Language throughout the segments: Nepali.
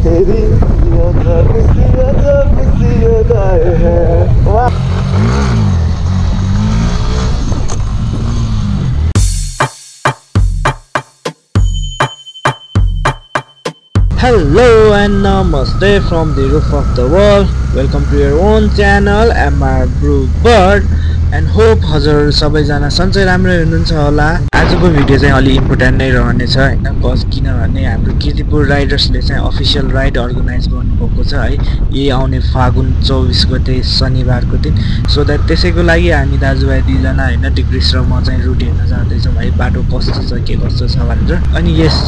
तेरी वाह। Hello and namaste from the roof of the world. Welcome to your own channel, MR Brew Bird, and hope हजुर सबैजना सन्चै राम्रै हुनुहुन्छ होला। आजको भिडियो चाहिँ अलि इम्पोर्टेन्ट नै रहनेछ हैन, किनभने हाम्रो कीर्तिपुर राइडर्सले चाहिँ अफिसियल राइड अर्गनाइज गर्नुभएको छ है, यही आउने फागुन 24 गते शनिबारको दिन। सो दैट त्यसैको लागि हामी दाजुभाइ दुईजना हैन डिग्रिस र म चाहिँ रुट हेर्न जाँदैछौँ है, बाटो कस्तो छ के कस्तो छ भनेर। अनि यस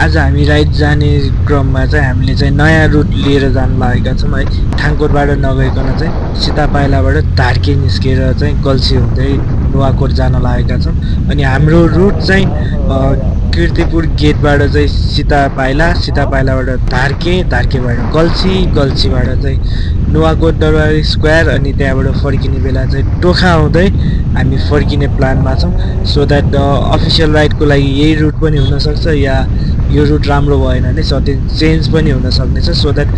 आज हामी राइड जाने क्रममा चाहिँ हामीले चाहिँ नयाँ रुट लिएर जान लागेका छौँ है। ठाङकोटबाट नगइकन चाहिँ सीतापाइलाबाट धार्के निस्केर चाहिँ गल्छी हुँदै नुवाकोट जान लागेका छौँ। अनि हाम्रो रुट चाहिँ कीर्तिपुर गेटबाट चाहिँ सीतापाइलाबाट धार्केबाट गल्छीबाट चाहिँ नुवाकोट दरबार स्क्वायर, अनि त्यहाँबाट फर्किने बेला चाहिँ टोखा हुँदै हामी फर्किने प्लानमा छौँ। सो द्याट अफिसियल राइडको लागि यही रुट पनि हुनसक्छ या यो रुट राम्रो भएन भने सधैँ चेन्ज पनि हुन सक्नेछ। So that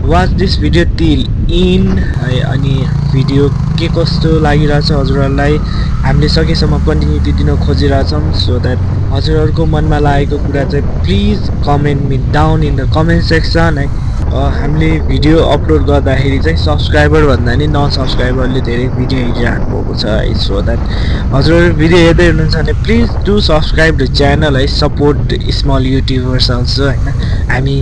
watch this video till in है। अनि भिडियो के कस्तो लागिरहेछ हजुरहरूलाई हामीले सकेसम्म कन्टिन्युटी दिन खोजिरहेछौँ। सो द्याट हजुरहरूको मनमा लागेको कुरा चाहिँ please comment me down in the comment section है। हामीले भिडियो अपलोड गर्दाखेरि चाहिँ सब्सक्राइबर भन्दा नि नन सब्सक्राइबरले धेरै भिडियो हेरिराख्नु भएको छ है। सो द्याट हजुरहरू भिडियो हेर्दै हुनुहुन्छ भने please do subscribe the channel है, सपोर्ट स्मल युट्युबर्स अल्सो हैन। हामी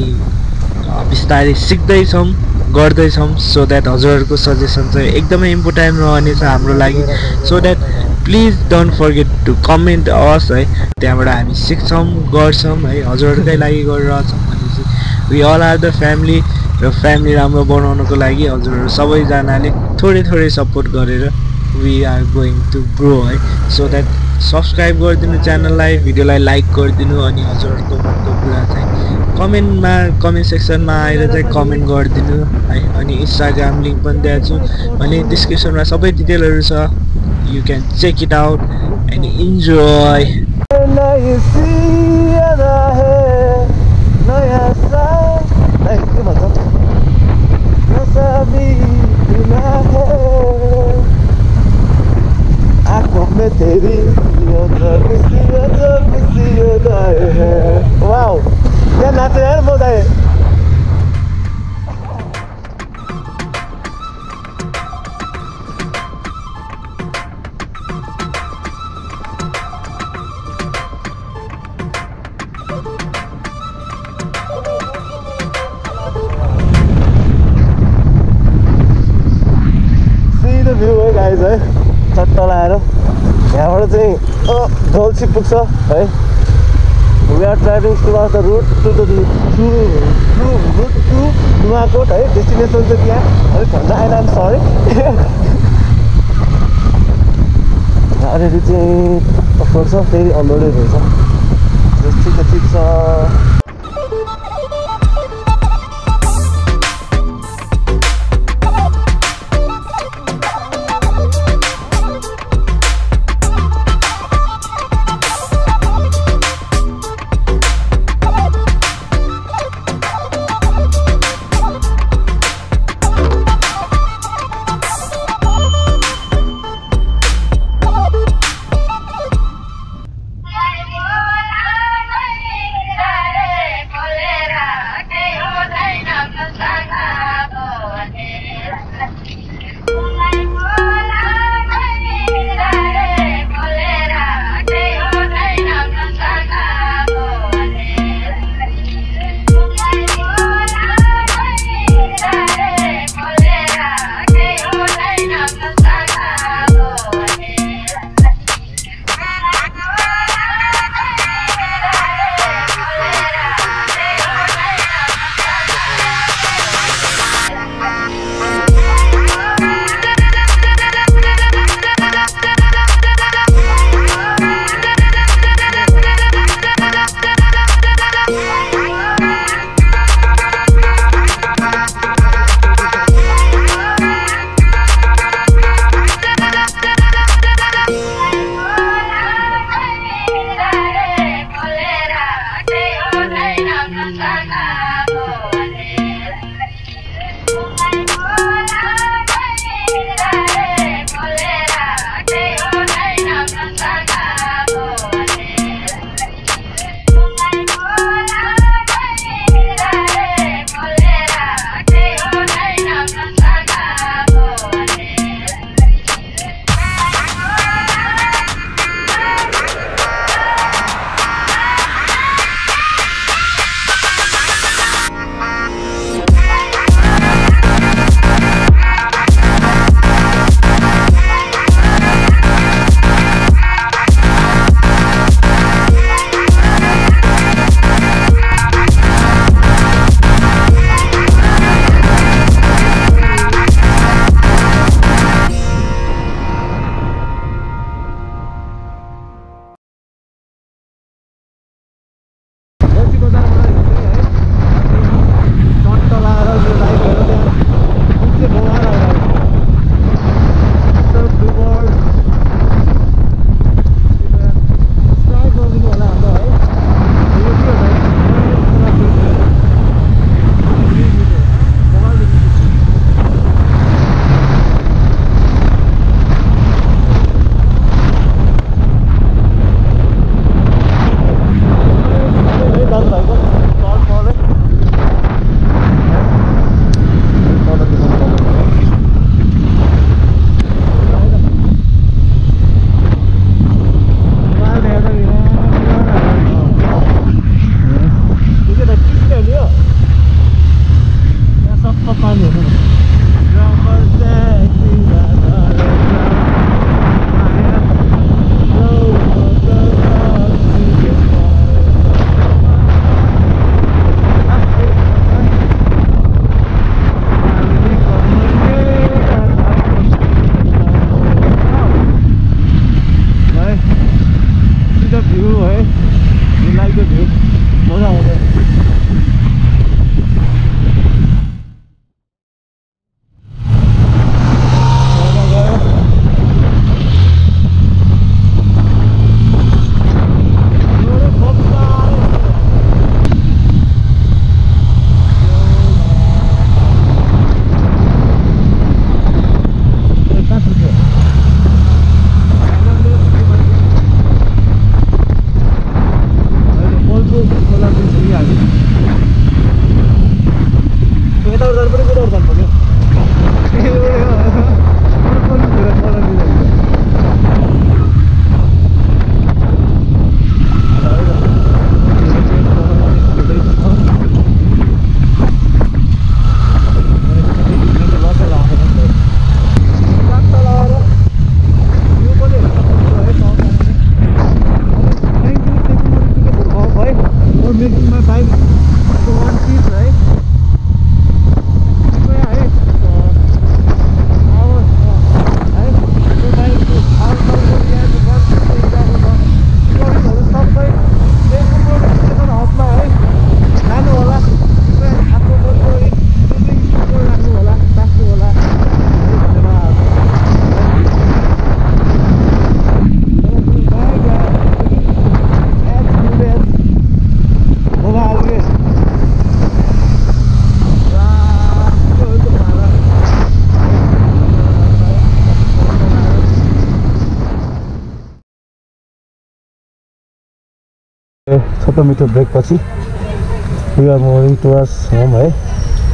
बिस्तारै सिक्दैछौँ गर्दैछौँ। सो द्याट हजुरहरूको सजेसन चाहिँ एकदमै इम्पोर्टेन्ट रहनेछ हाम्रो लागि। So that please don't forget to comment us है, त्यहाँबाट हामी सिक्छौँ गर्छौँ है, हजुरहरूकै लागि गरिरहेछौँ भनेपछि we all are the family. र फ्यामिली राम्रो बनाउनको लागि हजुरहरू सबैजनाले थोरै सपोर्ट गरेर we are going to grow है। सो द्याट सब्सक्राइब गरिदिनु च्यानललाई, भिडियोलाई लाइक गरिदिनु, अनि हजुरहरूको मनको कुरा चाहिँ कमेन्ट सेक्सनमा आएर चाहिँ कमेन्ट गरिदिनु है। अनि इन्स्टाग्राम लिङ्क पनि दिएको छु अनि डिस्क्रिप्सनमा सबै डिटेलहरू छ, you can check it out and enjoy. तेरी वाओ क्या नाचे यार मोदाए। सी द भ्यू है गाइज है, चट्ट लाएर यहाँबाट चाहिँ गल्छी पुग्छ है। We are travelling throughout the route to Nuwakot है। डेस्टिनेसन चाहिँ त्यहाँ अलिक भन्दा आइएन, सरी। अलिअलि चाहिँ अफोर्ड छ, फेरि अनलोडै रहेछ। ठिक छ। छोटो मिठो ब्रेक पछि we are moving towards home है।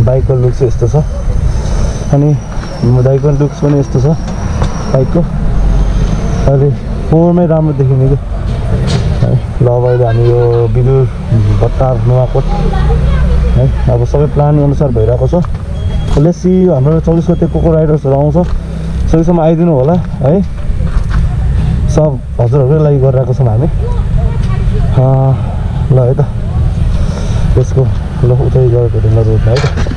बाइकको लुक्स यस्तो छ अनि बाइकको लुक्स पनि यस्तो छ बाइकको। अहिले 4 मै राम्रो देखिने कि है। ल अब अहिले हामी यो बिलुर बत्तार नुवाकोट है अब सबै प्लान अनुसार भइरहेको छ। लेट्स सी हाम्रो 24 गते को राइडर्सहरू आउँछ सकेसम्म आइदिनु होला है। सब हजुरहरूकै लागि गरिरहेको छौँ हामी। ल है त यसको ल उतै गएर भेटौँ न रोडमा है त।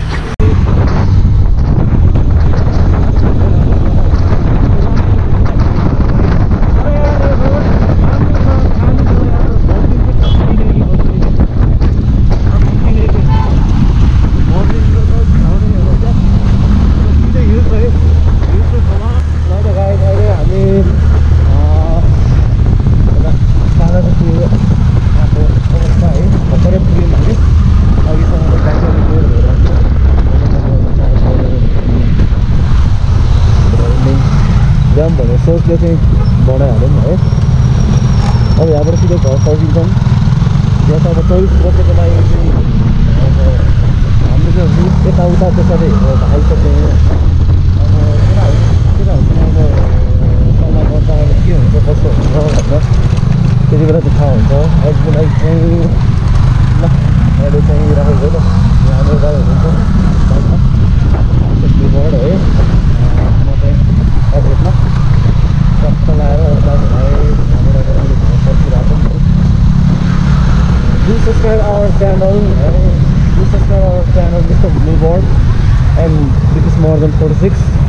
सोचले चाहिँ बनाइहाल्यौँ है। अब यहाँबाट सिधै घर फर्किन्छौँ। यहाँ त अब 24 गतेको लागि चाहिँ अब हामीले चाहिँ रुट यताउता त्यसरी आइसक्यौँ। अब केटाहरूसँग अब सल्लाह गर्दा अब के हुन्छ कस्तो हुन्छ भनेर त्यति बेला चाहिँ थाहा हुन्छ। अहिलेको लागि चाहिँ ल अहिले चाहिँ राखेको त यहाँ हाम्रो गाडीहरू हुन्छ बाइकमा त्यसबाट है। म चाहिँ एड्रेसमा टक्क लगाएर दाजुभाइ यहाँबाट अहिले घर फर्किरहेको छु। Do subscribe our channel and do subscribe our channel Mr. Bluebird and it is more than 46